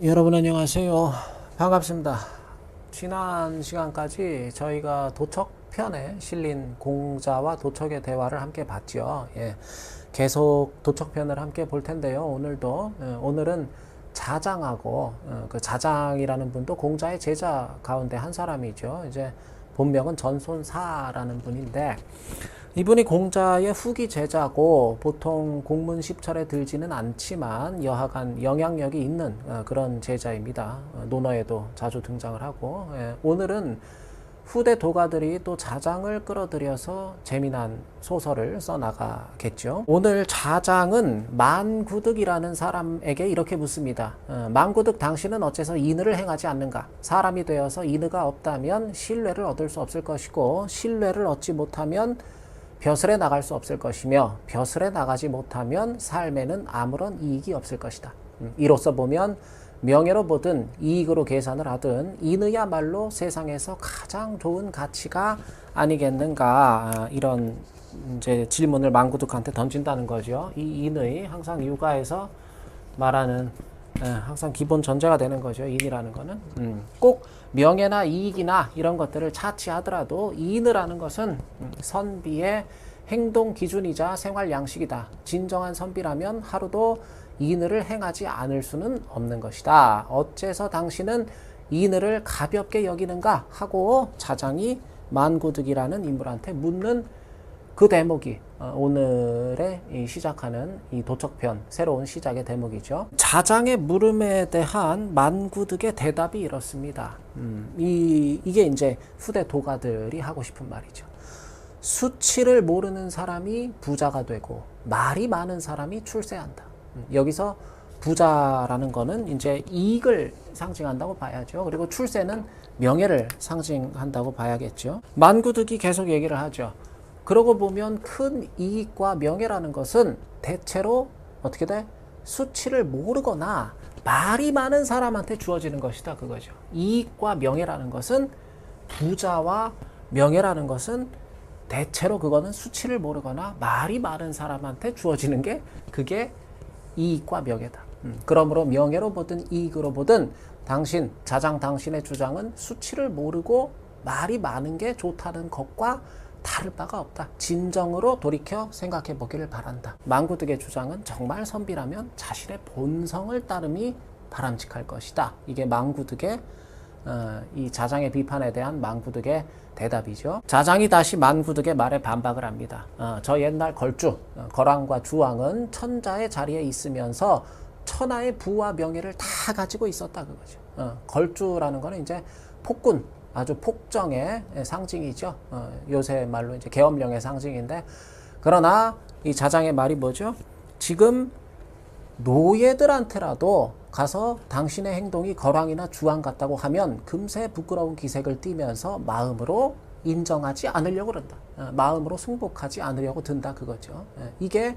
여러분 안녕하세요. 반갑습니다. 지난 시간까지 저희가 도척편에 실린 공자와 도척의 대화를 함께 봤죠. 계속 도척편을 함께 볼 텐데요. 오늘은 자장하고 그 자장이라는 분도 공자의 제자 가운데 한 사람이죠. 이제 본명은 전손사라는 분인데 이분이 공자의 후기 제자고 보통 공문 십철에 들지는 않지만 여하간 영향력이 있는 그런 제자입니다. 논어에도 자주 등장을 하고 오늘은 후대 도가들이 또 자장을 끌어들여서 재미난 소설을 써나가겠죠. 오늘 자장은 만구득이라는 사람에게 이렇게 묻습니다. 만구득 당신은 어째서 인의를 행하지 않는가? 사람이 되어서 인의가 없다면 신뢰를 얻을 수 없을 것이고 신뢰를 얻지 못하면 벼슬에 나갈 수 없을 것이며 벼슬에 나가지 못하면 삶에는 아무런 이익이 없을 것이다. 이로써 보면 명예로 보든 이익으로 계산을 하든 인의야말로 세상에서 가장 좋은 가치가 아니겠는가, 이런 이제 질문을 만구득한테 던진다는 거죠. 이 인의 항상 육아에서 말하는 항상 기본 전제가 되는 거죠. 인이라는 거는 꼭 명예나 이익이나 이런 것들을 차치하더라도 인이라는 것은 선비의 행동 기준이자 생활 양식이다. 진정한 선비라면 하루도 인의를 행하지 않을 수는 없는 것이다. 어째서 당신은 인의를 가볍게 여기는가 하고 자장이 만구득이라는 인물한테 묻는 그 대목이 오늘의 시작하는 이 도척편 새로운 시작의 대목이죠. 자장의 물음에 대한 만구득의 대답이 이렇습니다. 이게 이제 후대 도가들이 하고 싶은 말이죠. 수치를 모르는 사람이 부자가 되고 말이 많은 사람이 출세한다. 여기서 부자라는 거는 이제 이익을 상징한다고 봐야죠. 그리고 출세는 명예를 상징한다고 봐야겠죠. 만구득이 계속 얘기를 하죠. 그러고 보면 큰 이익과 명예라는 것은 대체로 어떻게 돼? 수치를 모르거나 말이 많은 사람한테 주어지는 것이다, 그거죠. 이익과 명예라는 것은, 부자와 명예라는 것은 대체로 그거는 수치를 모르거나 말이 많은 사람한테 주어지는 게 그게 이익과 명예다. 그러므로 명예로 보든 이익으로 보든 자장 당신의 주장은 수치를 모르고 말이 많은 게 좋다는 것과 다를 바가 없다. 진정으로 돌이켜 생각해 보기를 바란다. 만구득의 주장은 정말 선비라면 자신의 본성을 따름이 바람직할 것이다. 이게 만구득의 이 자장의 비판에 대한 만구득의 대답이죠. 자장이 다시 만구득의 말에 반박을 합니다. 저 옛날 거랑과 주왕은 천자의 자리에 있으면서 천하의 부와 명예를 다 가지고 있었다, 그거죠. 걸주라는 거는 이제 폭군, 아주 폭정의 상징이죠. 요새 말로 이제 계엄령의 상징인데, 그러나 이 자장의 말이 뭐죠? 지금 노예들한테라도 가서 당신의 행동이 거랑이나 주왕 같다고 하면 금세 부끄러운 기색을 띠면서 마음으로 인정하지 않으려고 그런다. 마음으로 승복하지 않으려고 든다, 그거죠. 이게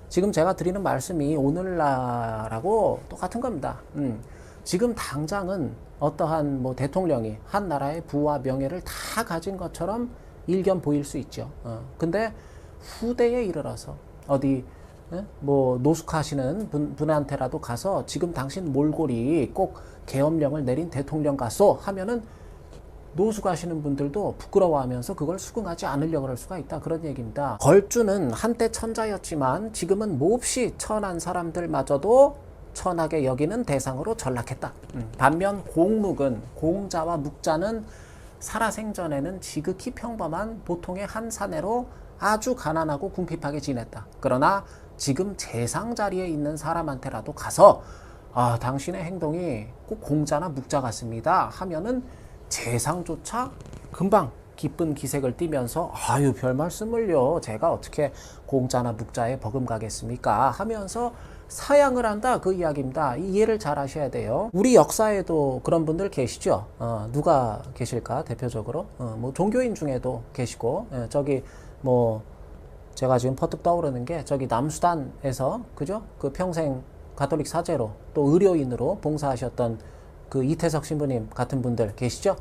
지금 제가 드리는 말씀이 오늘날하고 똑같은 겁니다. 지금 당장은 어떠한 뭐 대통령이 한 나라의 부와 명예를 다 가진 것처럼 일견 보일 수 있죠. 근데 후대에 이르러서 어디 뭐 노숙하시는 분한테라도 가서 지금 당신 몰골이 꼭 계엄령을 내린 대통령 같소 하면은 노숙하시는 분들도 부끄러워하면서 그걸 수긍하지 않으려고 그럴 수가 있다, 그런 얘기입니다. 걸주는 한때 천자였지만 지금은 몹시 천한 사람들마저도 천하게 여기는 대상으로 전락했다. 반면 공자와 묵자는 살아생전에는 지극히 평범한 보통의 한 사내로 아주 가난하고 궁핍하게 지냈다. 그러나 지금 재상 자리에 있는 사람한테라도 가서 당신의 행동이 꼭 공자나 묵자 같습니다 하면은 재상조차 금방 기쁜 기색을 띠면서 아유, 별 말씀을요, 제가 어떻게 공자나 묵자에 버금가겠습니까 하면서 사양을 한다, 그 이야기입니다. 이해를 잘 하셔야 돼요. 우리 역사에도 그런 분들 계시죠. 누가 계실까 대표적으로? 뭐 종교인 중에도 계시고, 저기 뭐 제가 지금 퍼뜩 떠오르는 게 저기 남수단에서, 그죠? 그 평생 가톨릭 사제로 또 의료인으로 봉사하셨던 그 이태석 신부님 같은 분들 계시죠?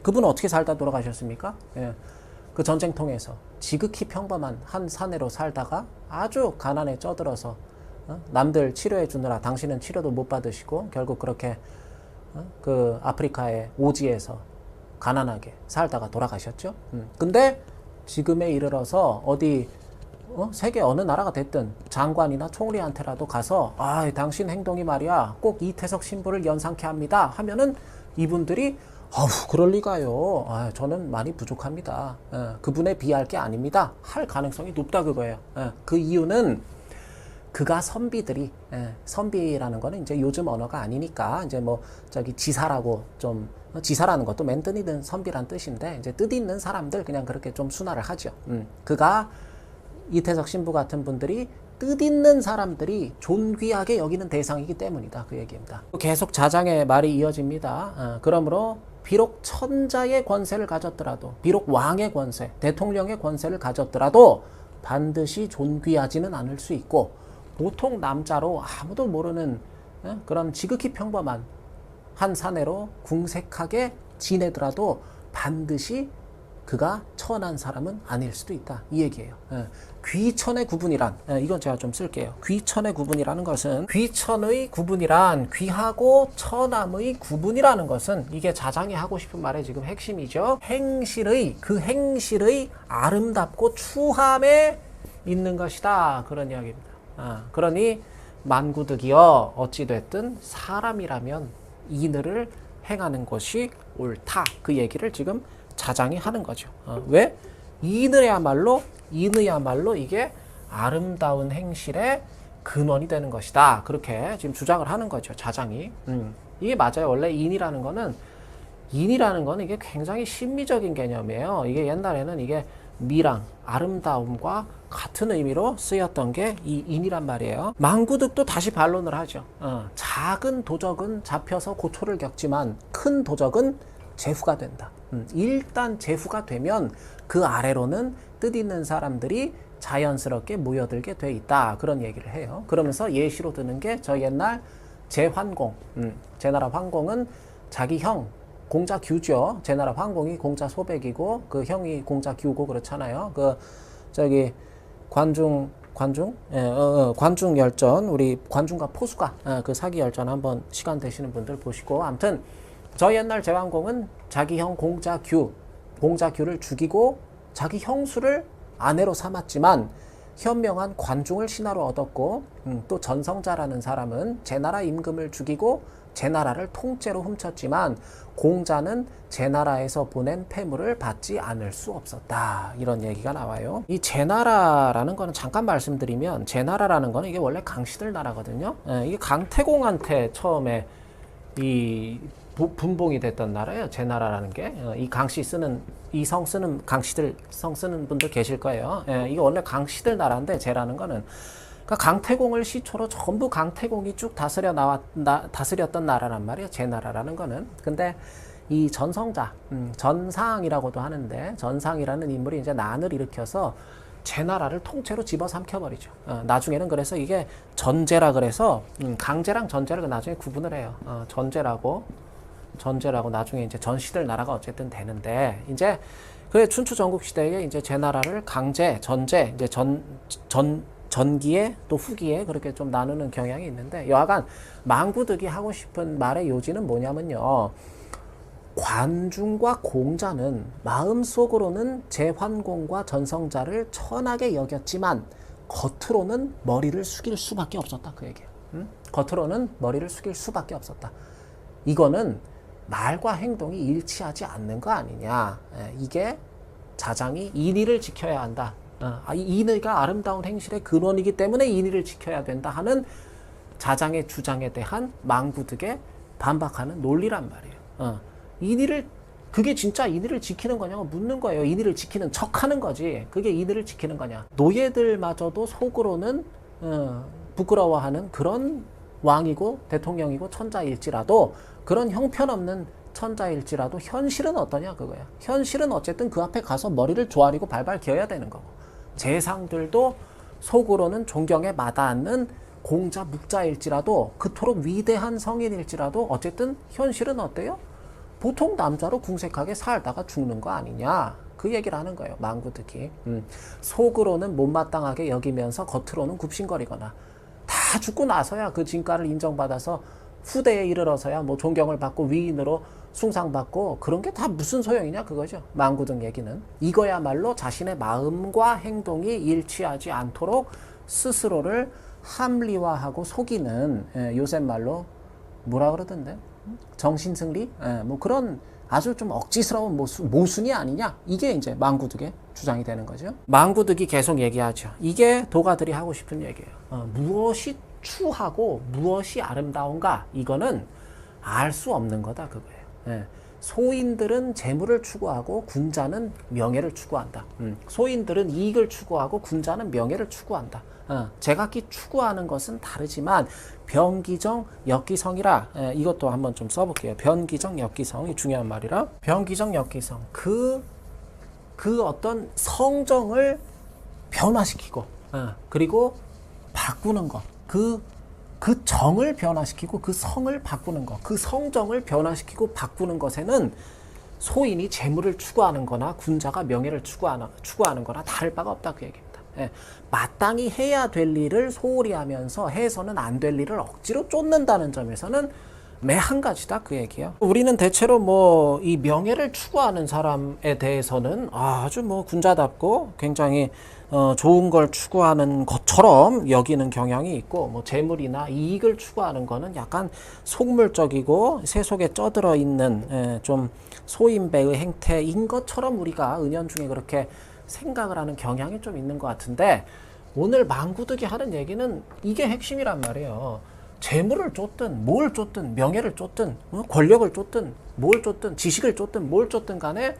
그분은 어떻게 살다 돌아가셨습니까? 그 전쟁통에서 지극히 평범한 한 사내로 살다가 아주 가난에 쪄들어서 남들 치료해 주느라 당신은 치료도 못 받으시고 결국 그렇게 그 아프리카의 오지에서 가난하게 살다가 돌아가셨죠. 근데 지금에 이르러서 어디 세계 어느 나라가 됐든 장관이나 총리한테라도 가서 당신 행동이 말이야 꼭 이태석 신부를 연상케 합니다 하면은 이분들이 그럴 리가요. 저는 많이 부족합니다. 그분에 비할 게 아닙니다. 할 가능성이 높다 그거예요. 그 이유는 그가 선비들이 선비라는 거는 이제 요즘 언어가 아니니까 이제 뭐 저기 지사라고 좀 지사라는 것도 맨 뜻이든 선비란 뜻인데 이제 뜻 있는 사람들 그냥 그렇게 좀 순화를 하죠. 그가 이태석 신부 같은 분들이 뜻 있는 사람들이 존귀하게 여기는 대상이기 때문이다 그 얘기입니다. 계속 자장의 말이 이어집니다. 그러므로 비록 천자의 권세를 가졌더라도 비록 왕의 권세, 대통령의 권세를 가졌더라도 반드시 존귀하지는 않을 수 있고 보통 남자로 아무도 모르는 그런 지극히 평범한 한 사내로 궁색하게 지내더라도 반드시 그가 천한 사람은 아닐 수도 있다 이 얘기예요. 귀천의 구분이란 이건 제가 좀 쓸게요. 귀천의 구분이라는 것은 귀천의 구분이란 귀하고 천함의 구분이라는 것은 이게 자장이 하고 싶은 말의 지금 핵심이죠. 행실의 그 행실의 아름답고 추함에 있는 것이다 그런 이야기입니다. 그러니 만구득이여 어찌됐든 사람이라면 이늘을 행하는 것이 옳다 그 얘기를 지금 자장이 하는 거죠. 왜? 이늘야말로 이게 아름다운 행실의 근원이 되는 것이다. 그렇게 지금 주장을 하는 거죠. 자장이. 이게 맞아요. 원래 인이라는 거는 이게 굉장히 심미적인 개념이에요. 이게 옛날에는 이게 미랑, 아름다움과 같은 의미로 쓰였던 게 이 인이란 말이에요. 망구득도 다시 반론을 하죠. 작은 도적은 잡혀서 고초를 겪지만 큰 도적은 제후가 된다. 일단 제후가 되면 그 아래로는 뜻 있는 사람들이 자연스럽게 모여들게 돼 있다. 그런 얘기를 해요. 그러면서 예시로 드는 게 저 옛날 제환공. 제나라 환공은 자기 형 공자 규죠. 제나라 환공이 공자 소백이고 그 형이 공자 규고 그렇잖아요. 그 저기 관중 열전 우리 관중과 포수가 그 사기 열전 한번 시간 되시는 분들 보시고 아무튼 저 옛날 제왕공은 자기 형 공자규를 죽이고 자기 형수를 아내로 삼았지만 현명한 관중을 신하로 얻었고 또 전성자라는 사람은 제나라 임금을 죽이고 제나라를 통째로 훔쳤지만 공자는 제나라에서 보낸 폐물을 받지 않을 수 없었다. 이런 얘기가 나와요. 이 제나라라는 거는 잠깐 말씀드리면 제나라라는 거는 이게 원래 강씨들 나라거든요. 이게 강태공한테 처음에 이 분봉이 됐던 나라예요. 제나라라는 게. 이 강씨 쓰는 이 성 쓰는 강씨들 성 쓰는 분들 계실 거예요. 이게 원래 강씨들 나라인데 제라는 거는 그러니까 강태공을 시초로 전부 강태공이 쭉 다스렸던 나라란 말이에요. 제나라라는 거는. 근데 이 전성자, 전상이라고도 하는데 전상이라는 인물이 이제 난을 일으켜서 제나라를 통째로 집어삼켜버리죠. 나중에는 그래서 이게 전제라 그래서 강제랑 전제를 나중에 구분을 해요. 전제라고 나중에 이제 전시들 나라가 어쨌든 되는데 이제 그 춘추 전국 시대에 이제 제나라를 강제, 전제, 이제 전기에 또 후기에 그렇게 좀 나누는 경향이 있는데 여하간 망구득이 하고 싶은 말의 요지는 뭐냐면요. 관중과 공자는 마음속으로는 제환공과 전성자를 천하게 여겼지만 겉으로는 머리를 숙일 수밖에 없었다 그 얘기예요. 겉으로는 머리를 숙일 수밖에 없었다. 이거는 말과 행동이 일치하지 않는 거 아니냐. 이게 자장이 인의를 지켜야 한다. 인의가 아름다운 행실의 근원이기 때문에 인의를 지켜야 된다 하는 자장의 주장에 대한 망구득에 반박하는 논리란 말이에요. 그게 진짜 인의를 지키는 거냐고 묻는 거예요. 인의를 지키는 척 하는 거지. 그게 인의를 지키는 거냐. 노예들마저도 속으로는 부끄러워하는 그런 왕이고 대통령이고 천자일지라도 그런 형편없는 천자일지라도 현실은 어떠냐 그거야. 현실은 어쨌든 그 앞에 가서 머리를 조아리고 발발 기어야 되는 거고 재상들도 속으로는 존경에 마다않는 공자 묵자일지라도 그토록 위대한 성인일지라도 어쨌든 현실은 어때요? 보통 남자로 궁색하게 살다가 죽는 거 아니냐 그 얘기를 하는 거예요. 망구득이 속으로는 못마땅하게 여기면서 겉으로는 굽신거리거나 다 다 죽고 나서야 그 진가를 인정받아서 후대에 이르러서야 뭐 존경을 받고 위인으로 숭상받고 그런 게 다 무슨 소용이냐 그거죠. 망구등 얘기는. 이거야말로 자신의 마음과 행동이 일치하지 않도록 스스로를 합리화하고 속이는, 요새 말로 뭐라 그러던데? 정신승리? 뭐 그런 아주 좀 억지스러운 모순이 아니냐? 이게 이제 망구득의 주장이 되는 거죠. 망구득이 계속 얘기하죠. 이게 도가들이 하고 싶은 얘기예요. 무엇이 추하고 무엇이 아름다운가? 이거는 알 수 없는 거다 그거예요. 소인들은 재물을 추구하고 군자는 명예를 추구한다. 소인들은 이익을 추구하고 군자는 명예를 추구한다. 제각기 추구하는 것은 다르지만 변기정 역기성이라, 이것도 한번 좀 써볼게요. 변기정 역기성이 중요한 말이라. 변기정 역기성, 그 어떤 성정을 변화시키고, 그리고 바꾸는 것, 그 정을 변화시키고 그 성을 바꾸는 것, 그 성정을 변화시키고 바꾸는 것에는 소인이 재물을 추구하는 거나 군자가 명예를 추구하는 거나 다를 바가 없다 그 얘기입니다. 마땅히 해야 될 일을 소홀히 하면서 해서는 안 될 일을 억지로 쫓는다는 점에서는 매 한 가지다 그 얘기예요. 우리는 대체로 뭐 이 명예를 추구하는 사람에 대해서는 아주 뭐 군자답고 굉장히 좋은 걸 추구하는 것처럼 여기는 경향이 있고, 뭐 재물이나 이익을 추구하는 거는 약간 속물적이고 세속에 쩌들어 있는 좀 소인배의 행태인 것처럼 우리가 은연중에 그렇게 생각을 하는 경향이 좀 있는 것 같은데, 오늘 망구득이 하는 얘기는 이게 핵심이란 말이에요. 재물을 쫓든 뭘 쫓든 명예를 쫓든 권력을 쫓든 뭘 쫓든 지식을 쫓든 뭘 쫓든 간에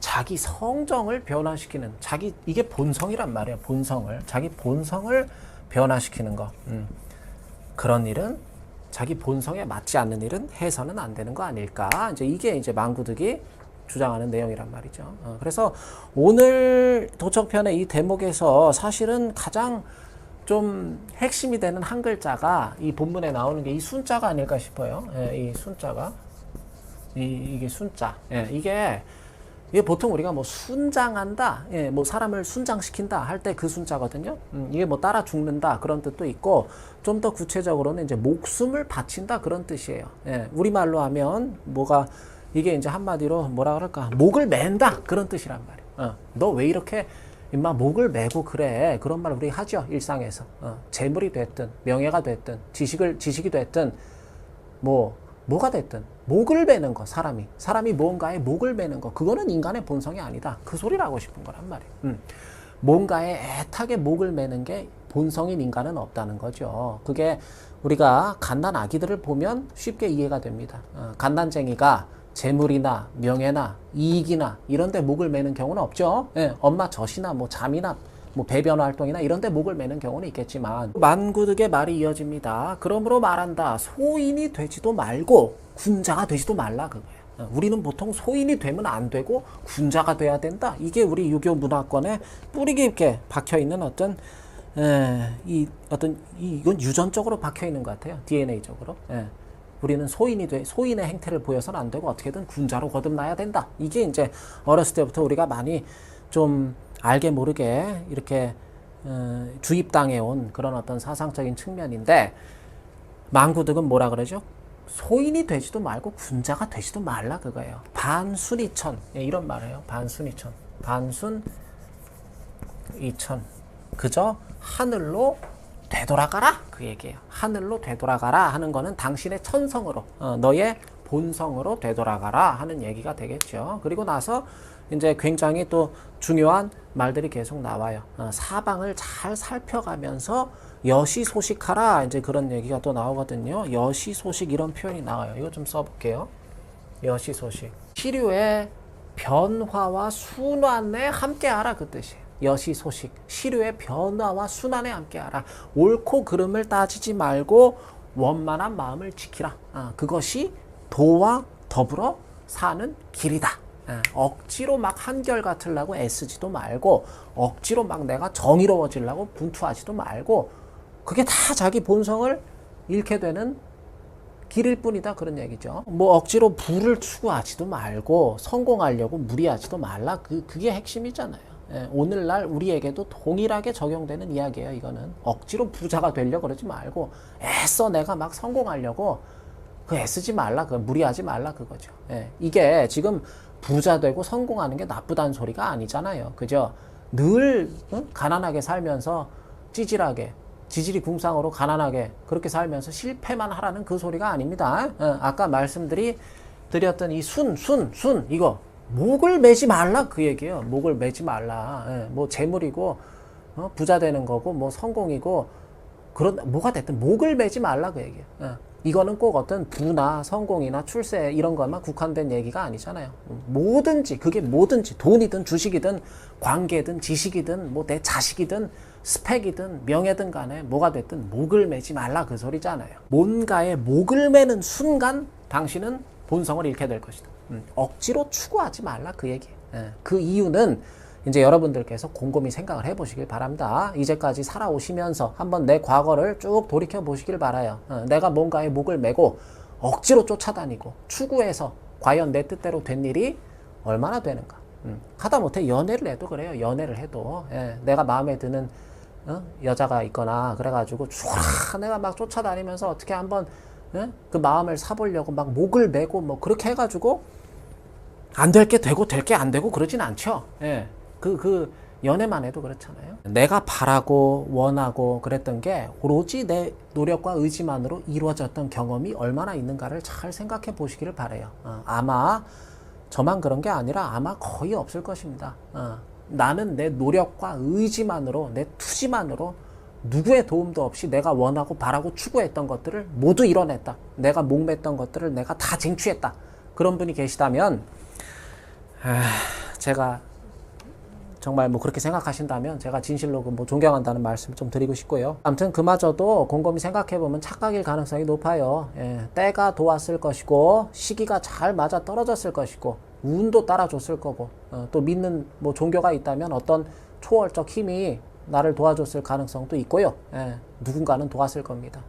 자기 성정을 변화시키는, 이게 본성이란 말이에요. 자기 본성을 변화시키는 거. 그런 일은, 자기 본성에 맞지 않는 일은 해서는 안 되는 거 아닐까. 이게 이제 망구득이 주장하는 내용이란 말이죠. 그래서 오늘 도척편의 이 대목에서 사실은 가장 좀 핵심이 되는 한 글자가 이 본문에 나오는 게 이 순자가 아닐까 싶어요. 이 순자가, 이게 순자. 이게 보통 우리가 뭐 순장한다, 뭐 사람을 순장시킨다 할 때 그 순자거든요. 이게 뭐 따라 죽는다 그런 뜻도 있고, 좀 더 구체적으로는 이제 목숨을 바친다 그런 뜻이에요. 우리말로 하면 이게 이제 한마디로 뭐라 그럴까, 목을 맨다 그런 뜻이란 말이에요. 너 왜 이렇게 임마 목을 메고 그래, 그런 말 우리 하죠 일상에서. 재물이 됐든 명예가 됐든 지식이 됐든 뭐가 됐든 목을 매는 거, 사람이 뭔가에 목을 매는 거, 그거는 인간의 본성이 아니다 그 소리를 하고 싶은 거란 말이에요. 뭔가에 애타게 목을 매는 게 본성인 인간은 없다는 거죠. 그게 우리가 갓난 아기들을 보면 쉽게 이해가 됩니다. 갓난쟁이가 재물이나 명예나 이익이나 이런 데 목을 매는 경우는 없죠. 엄마 젖이나 뭐 잠이나 뭐 배변 활동이나 이런 데 목을 매는 경우는 있겠지만, 망구득의 말이 이어집니다. 그러므로 말한다. 소인이 되지도 말고 군자가 되지도 말라 그거예요. 우리는 보통 소인이 되면 안 되고 군자가 돼야 된다. 이게 우리 유교 문화권에 뿌리 깊게 박혀 있는 이건 유전적으로 박혀 있는 것 같아요. DNA적으로. 우리는 소인의 행태를 보여서는 안 되고 어떻게든 군자로 거듭나야 된다. 이게 이제 어렸을 때부터 우리가 많이 좀 알게 모르게 이렇게 주입당해 온 그런 어떤 사상적인 측면인데, 망구득은 뭐라 그러죠? 소인이 되지도 말고 군자가 되지도 말라 그거예요. 반순이천, 이런 말이에요. 반순이천. 그저 하늘로 되돌아가라 그 얘기예요. 하늘로 되돌아가라 하는 거는 당신의 천성으로, 너의 본성으로 되돌아가라 하는 얘기가 되겠죠. 그리고 나서 이제 굉장히 또 중요한 말들이 계속 나와요. 사방을 잘 살펴가면서 여시소식하라, 이제 그런 얘기가 또 나오거든요. 여시소식, 이런 표현이 나와요. 이거 좀 써볼게요. 여시소식, 시류의 변화와 순환에 함께하라 그 뜻이에요. 여시소식, 시류의 변화와 순환에 함께하라. 옳고 그름을 따지지 말고 원만한 마음을 지키라. 그것이 도와 더불어 사는 길이다. 억지로 막 한결같으려고 애쓰지도 말고, 억지로 막 내가 정의로워지려고 분투하지도 말고, 그게 다 자기 본성을 잃게 되는 길일 뿐이다 그런 얘기죠. 뭐 억지로 부를 추구하지도 말고 성공하려고 무리하지도 말라, 그게 핵심이잖아요. 예, 오늘날 우리에게도 동일하게 적용되는 이야기예요. 이거는 억지로 부자가 되려고 그러지 말고 애써 내가 막 성공하려고 그 애쓰지 말라, 그 무리하지 말라 그거죠. 예, 이게 지금 부자 되고 성공하는 게 나쁘다는 소리가 아니잖아요. 그죠? 늘 가난하게 살면서 찌질하게 지질이 궁상으로 가난하게 그렇게 살면서 실패만 하라는 그 소리가 아닙니다. 아까 드렸던 이 순 이거 목을 매지 말라 그 얘기예요. 목을 매지 말라. 뭐 재물이고 부자 되는 거고 뭐 성공이고 그런 뭐가 됐든 목을 매지 말라 그 얘기예요. 이거는 꼭 어떤 부나 성공이나 출세 이런 것만 국한된 얘기가 아니잖아요. 뭐든지 그게 뭐든지 돈이든 주식이든 관계든 지식이든 뭐 내 자식이든 스펙이든 명예든 간에 뭐가 됐든 목을 매지 말라 그 소리잖아요. 뭔가에 목을 매는 순간 당신은 본성을 잃게 될 것이다. 억지로 추구하지 말라 그 얘기예요. 그 이유는 이제 여러분들께서 곰곰이 생각을 해보시길 바랍니다. 이제까지 살아오시면서 한번 내 과거를 쭉 돌이켜 보시길 바라요. 내가 뭔가에 목을 매고 억지로 쫓아다니고 추구해서 과연 내 뜻대로 된 일이 얼마나 되는가. 하다못해 연애를 해도 그래요. 연애를 해도 내가 마음에 드는 여자가 있거나 그래가지고 내가 막 쫓아다니면서 어떻게 한번 그 마음을 사보려고 막 목을 매고 뭐 그렇게 해가지고 안 될 게 되고 될 게 안 되고 그러진 않죠. 그 연애만 해도 그렇잖아요. 내가 바라고 원하고 그랬던 게 오로지 내 노력과 의지만으로 이루어졌던 경험이 얼마나 있는가를 잘 생각해 보시기를 바라요. 아마 저만 그런 게 아니라 아마 거의 없을 것입니다. 나는 내 노력과 의지만으로 내 투지만으로 누구의 도움도 없이 내가 원하고 바라고 추구했던 것들을 모두 이뤄냈다. 내가 목맸던 것들을 내가 다 쟁취했다. 그런 분이 계시다면 제가 정말 뭐 그렇게 생각하신다면 제가 진실로 뭐 존경한다는 말씀을 좀 드리고 싶고요. 아무튼 그마저도 곰곰이 생각해보면 착각일 가능성이 높아요. 때가 도왔을 것이고 시기가 잘 맞아 떨어졌을 것이고 운도 따라줬을 거고 또 믿는 뭐 종교가 있다면 어떤 초월적 힘이 나를 도와줬을 가능성도 있고요. 누군가는 도왔을 겁니다.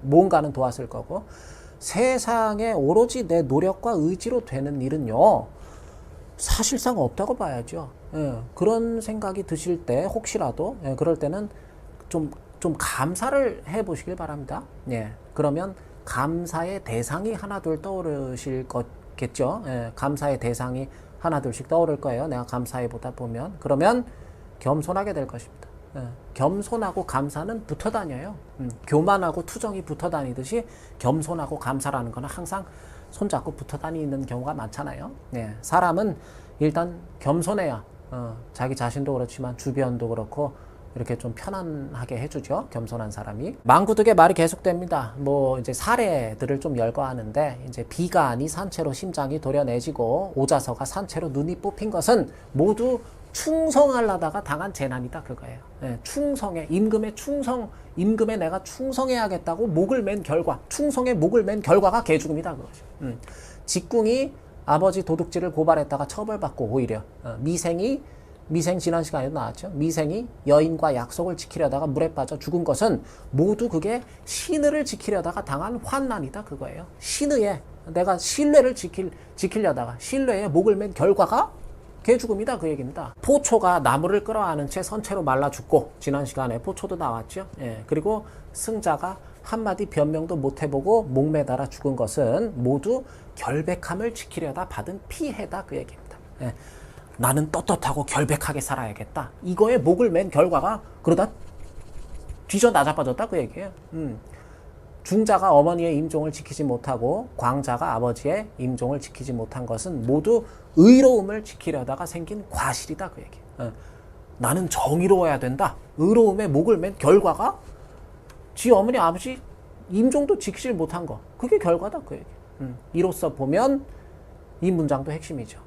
뭔가는 도왔을 거고 세상에 오로지 내 노력과 의지로 되는 일은요. 사실상 없다고 봐야죠. 그런 생각이 드실 때 혹시라도 그럴 때는 좀 감사를 해보시길 바랍니다. 그러면 감사의 대상이 하나둘 떠오르실 거겠죠. 감사의 대상이 하나둘씩 떠오를 거예요. 내가 감사해 보다 보면 그러면 겸손하게 될 것입니다. 겸손하고 감사는 붙어 다녀요. 교만하고 투정이 붙어 다니듯이 겸손하고 감사라는 거는 항상 손잡고 붙어 다니는 경우가 많잖아요. 사람은 일단 겸손해야 자기 자신도 그렇지만 주변도 그렇고 이렇게 좀 편안하게 해주죠. 겸손한 사람이. 망구득의 말이 계속됩니다. 뭐 이제 사례들을 좀 열거하는데 이제 비가 아니 산채로 심장이 도려내지고 오자서가 산채로 눈이 뽑힌 것은 모두 충성하려다가 당한 재난이다 그거예요. 충성에 임금에 내가 충성해야겠다고 목을 맨 결과 충성에 목을 맨 결과가 개죽음이다 그거죠. 직궁이 아버지 도둑질을 고발했다가 처벌받고 오히려 미생 지난 시간에도 나왔죠. 미생이 여인과 약속을 지키려다가 물에 빠져 죽은 것은 모두 그게 신의를 지키려다가 당한 환난이다 그거예요. 신의에 내가 신뢰를 지키려다가 신뢰에 목을 맨 결과가 개죽음이다 그 얘기입니다. 포초가 나무를 끌어안은 채 선체로 말라 죽고 지난 시간에 포초도 나왔죠. 그리고 승자가 한마디 변명도 못 해보고 목매달아 죽은 것은 모두 결백함을 지키려다 받은 피해다 그 얘기입니다. 나는 떳떳하고 결백하게 살아야겠다. 이거에 목을 맨 결과가 그러다 뒤져 나자빠졌다 그 얘기예요. 중자가 어머니의 임종을 지키지 못하고 광자가 아버지의 임종을 지키지 못한 것은 모두 의로움을 지키려다가 생긴 과실이다 그 얘기예요. 나는 정의로워야 된다. 의로움에 목을 맨 결과가 지 어머니 아버지 임종도 지키지 못한 거. 그게 결과다 그 얘기예요. 이로써 보면 이 문장도 핵심이죠.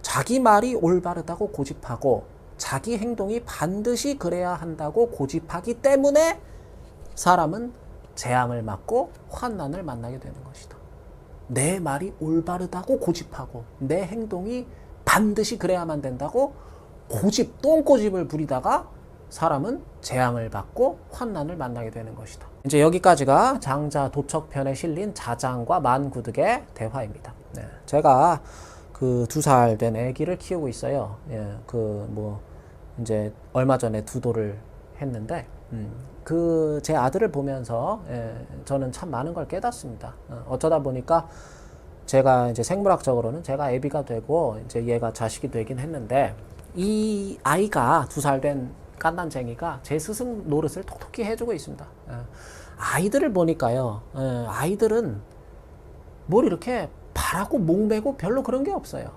자기 말이 올바르다고 고집하고 자기 행동이 반드시 그래야 한다고 고집하기 때문에 사람은 재앙을 맞고 환난을 만나게 되는 것이다. 내 말이 올바르다고 고집하고 내 행동이 반드시 그래야만 된다고 똥꼬집을 부리다가 사람은 재앙을 받고 환난을 만나게 되는 것이다. 이제 여기까지가 장자 도척편에 실린 자장과 만구득의 대화입니다. 제가 그 2살 된 아기를 키우고 있어요. 이제 얼마 전에 두도를 했는데, 그 제 아들을 보면서 저는 참 많은 걸 깨닫습니다. 어쩌다 보니까 제가 이제 생물학적으로는 제가 애비가 되고 이제 얘가 자식이 되긴 했는데, 이 아이가 2살 된 깐난쟁이가 제 스승 노릇을 톡톡히 해주고 있습니다. 아이들을 보니까요, 아이들은 뭘 이렇게 바라고 목매고 별로 그런 게 없어요.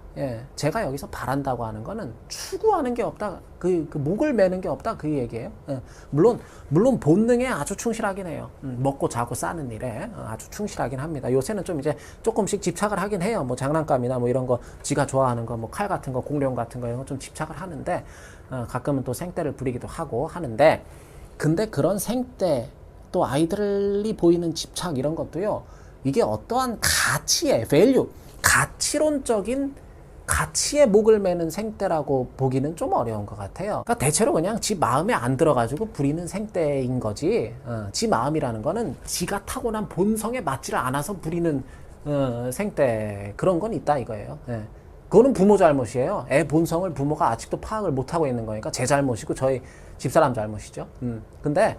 제가 여기서 바란다고 하는 거는 추구하는 게 없다, 그 목을 매는 게 없다, 그 얘기예요. 물론 본능에 아주 충실하긴 해요. 먹고 자고 싸는 일에 아주 충실하긴 합니다. 요새는 좀 이제 조금씩 집착을 하긴 해요. 뭐 장난감이나 뭐 이런 거, 지가 좋아하는 거, 뭐 칼 같은 거, 공룡 같은 거, 이런 거 좀 집착을 하는데, 가끔은 또 생떼를 부리기도 하고 하는데, 근데 그런 생떼, 또 아이들이 보이는 집착, 이런 것도요, 이게 어떠한 가치의 value, 가치론적인 가치에 목을 매는 생떼라고 보기는 좀 어려운 것 같아요. 그러니까 대체로 그냥 지 마음에 안 들어가지고 부리는 생떼인 거지, 지 마음이라는 거는 지가 타고난 본성에 맞지를 않아서 부리는 생떼, 그런 건 있다 이거예요. 그거는 부모 잘못이에요. 애 본성을 부모가 아직도 파악을 못하고 있는 거니까 제 잘못이고 저희 집사람 잘못이죠. 근데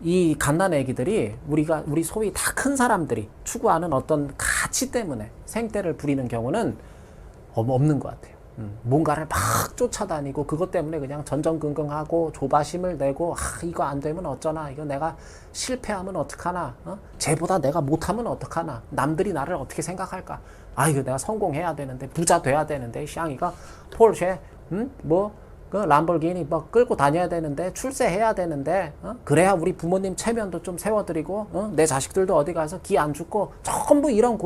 이 갓난 애기들이 우리 소위 다 큰 사람들이 추구하는 어떤 가치 때문에 생떼를 부리는 경우는 없는 것 같아요. 뭔가를 막 쫓아다니고 그것 때문에 그냥 전전긍긍하고 조바심을 내고, 이거 안 되면 어쩌나, 이거 내가 실패하면 어떡하나, 쟤보다 내가 못하면 어떡하나, 남들이 나를 어떻게 생각할까, 이거 내가 성공해야 되는데, 부자 돼야 되는데, 샹이가 폴쉐 그 람보르기니 뭐 끌고 다녀야 되는데, 출세해야 되는데, 그래야 우리 부모님 체면도 좀 세워드리고, 내 자식들도 어디 가서 기 안 죽고, 전부 이런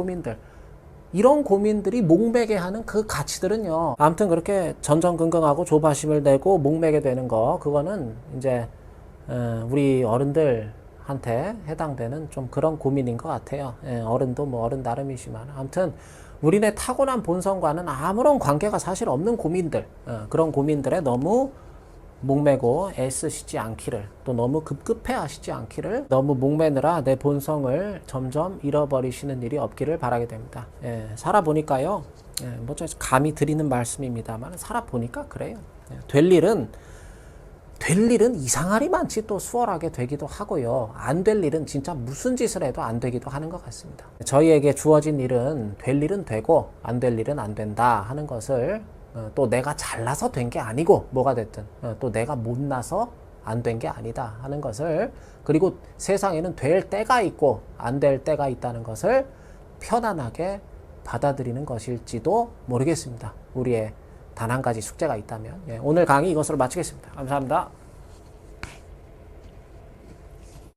고민들이 목매게 하는 그 가치들은요, 아무튼 그렇게 전전긍긍하고 조바심을 내고 목매게 되는 거, 그거는 이제 우리 어른들한테 해당되는 좀 그런 고민인 것 같아요. 어른도 뭐 어른 나름이지만, 아무튼 우리네 타고난 본성과는 아무런 관계가 사실 없는 고민들, 그런 고민들에 너무 목매고 애쓰시지 않기를, 또 너무 급급해 하시지 않기를, 너무 목매느라 내 본성을 점점 잃어버리시는 일이 없기를 바라게 됩니다. 살아보니까요, 뭐 저 감히 드리는 말씀입니다만, 살아보니까 그래요. 될 일은 이상하리 많지 또 수월하게 되기도 하고요. 안 될 일은 진짜 무슨 짓을 해도 안 되기도 하는 것 같습니다. 저희에게 주어진 일은 될 일은 되고 안 될 일은 안 된다 하는 것을, 또 내가 잘나서 된 게 아니고 뭐가 됐든, 또 내가 못나서 안 된 게 아니다 하는 것을, 그리고 세상에는 될 때가 있고 안 될 때가 있다는 것을 편안하게 받아들이는 것일지도 모르겠습니다. 우리의 단 한 가지 숙제가 있다면. 오늘 강의 이것으로 마치겠습니다. 감사합니다.